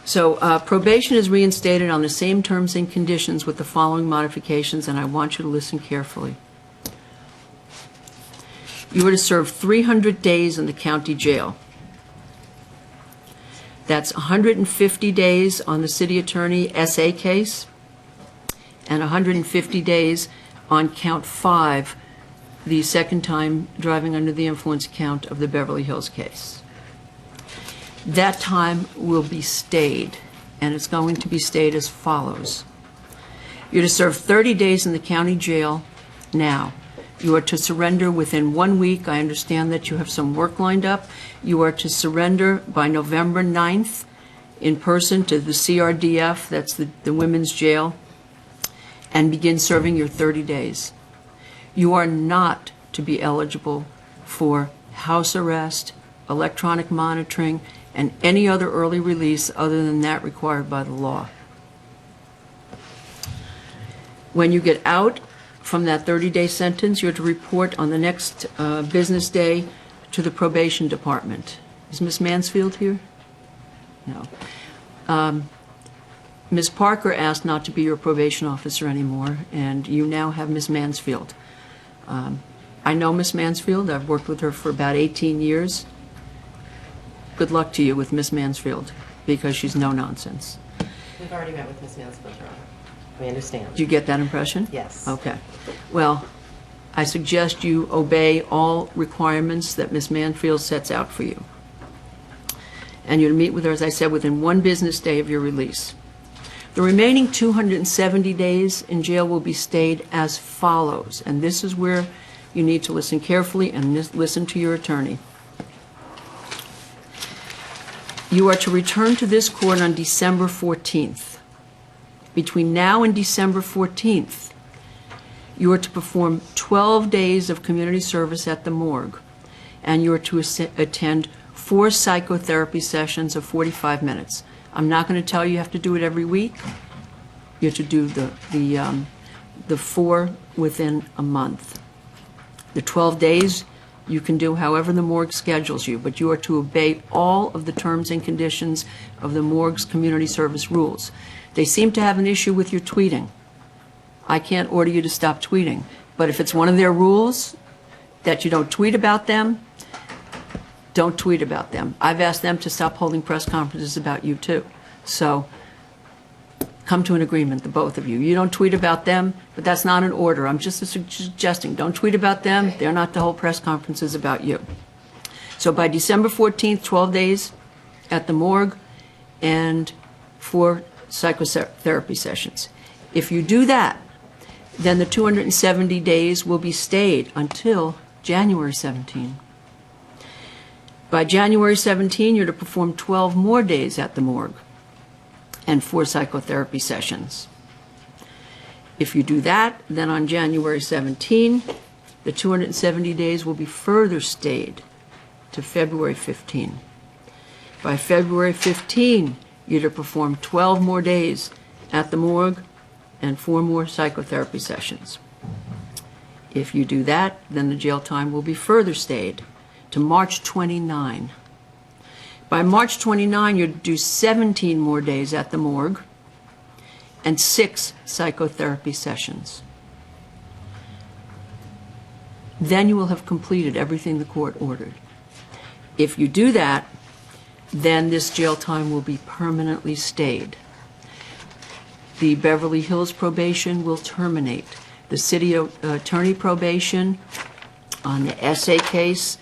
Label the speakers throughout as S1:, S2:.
S1: So probation is reinstated on the same terms and conditions with the following modifications, and I want you to listen carefully. You are to serve 300 days in the county jail. That's 150 days on the city attorney SA case and 150 days on count 5, the second time driving under the influence count of the Beverly Hills case. That time will be stayed, and it's going to be stayed as follows. You're to serve 30 days in the county jail now. You are to surrender within 1 week. I understand that you have some work lined up. You are to surrender by November 9th in person to the CRDF, that's the women's jail, and begin serving your 30 days. You are not to be eligible for house arrest, electronic monitoring, and any other early release other than that required by the law. When you get out from that 30-day sentence, you're to report on the next business day to the probation department. Is Ms. Mansfield here? No. Ms. Parker asked not to be your probation officer anymore, and you now have Ms. Mansfield. I know Ms. Mansfield. I've worked with her for about 18 years. Good luck to you with Ms. Mansfield, because she's no nonsense.
S2: We've already met with Ms. Mansfield, Your Honor. We understand.
S1: Do you get that impression?
S2: Yes.
S1: Okay. Well, I suggest you obey all requirements that Ms. Mansfield sets out for you. And you're to meet with her, as I said, within 1 business day of your release. The remaining 270 days in jail will be stayed as follows, and this is where you need to listen carefully and listen to your attorney. You are to return to this court on December 14th. Between now and December 14th, you are to perform 12 days of community service at the morgue, and you are to attend 4 psychotherapy sessions of 45 minutes. I'm not going to tell you have to do it every week. You have to do the 4 within a month. The 12 days you can do however the morgue schedules you, but you are to obey all of the terms and conditions of the morgue's community service rules. They seem to have an issue with your tweeting. I can't order you to stop tweeting, but if it's one of their rules that you don't tweet about them, don't tweet about them. I've asked them to stop holding press conferences about you too. So come to an agreement, the both of you. You don't tweet about them, but that's not an order. I'm just suggesting don't tweet about them. They're not to hold press conferences about you. So by December 14th, 12 days at the morgue and 4 psychotherapy sessions. If you do that, then the 270 days will be stayed until January 17. By January 17, you're to perform 12 more days at the morgue and 4 psychotherapy sessions. If you do that, then on January 17, the 270 days will be further stayed to February 15. By February 15, you're to perform 12 more days at the morgue and 4 more psychotherapy sessions. If you do that, then the jail time will be further stayed to March 29. By March 29, you'll do 17 more days at the morgue and 6 psychotherapy sessions. Then you will have completed everything the court ordered. If you do that, then this jail time will be permanently stayed. The Beverly Hills probation will terminate. The city attorney probation on the SA case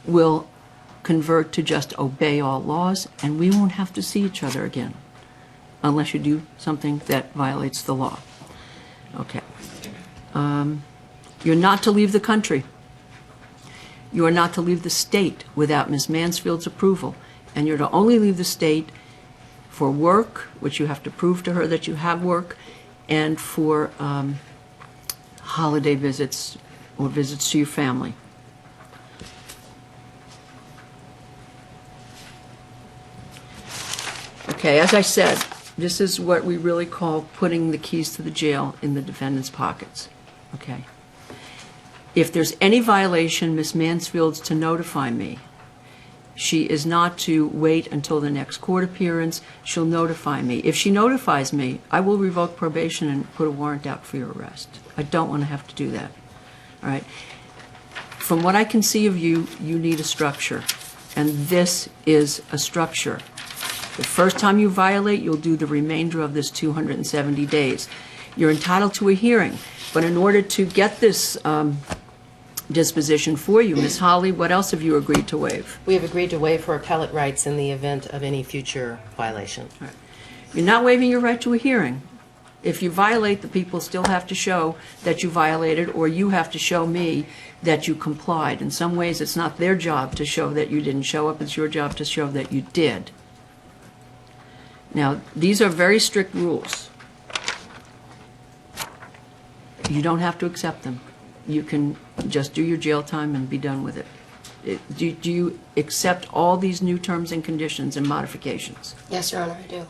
S1: will convert to just obey all laws, and we won't have to see each other again unless you do something that violates the law. Okay. You're not to leave the country. You are not to leave the state without Ms. Mansfield's approval, and you're to only leave the state for work, which you have to prove to her that you have work, and for holiday visits or visits to your family. Okay, as I said, this is what we really call putting the keys to the jail in the defendant's pockets. Okay. If there's any violation, Ms. Mansfield's to notify me, She is not to wait until the next court appearance. She'll notify me. If she notifies me, I will revoke probation and put a warrant out for your arrest. I don't want to have to do that. All right? From what I can see of you, you need a structure, and this is a structure. The first time you violate, you'll do the remainder of this 270 days. You're entitled to a hearing, but in order to get this disposition for you, Ms. Holly, what else have you agreed to waive?
S2: We have agreed to waive her appellate rights in the event of any future violation.
S1: All right. You're not waiving your right to a hearing. If you violate, the people still have to show that you violated, or you have to show me that you complied. In some ways, it's not their job to show that you didn't show up. It's your job to show that you did. Now, these are very strict rules. You don't have to accept them. You can just do your jail time and be done with it. Do you accept all these new terms and conditions and modifications?
S3: Yes, Your Honor, I do.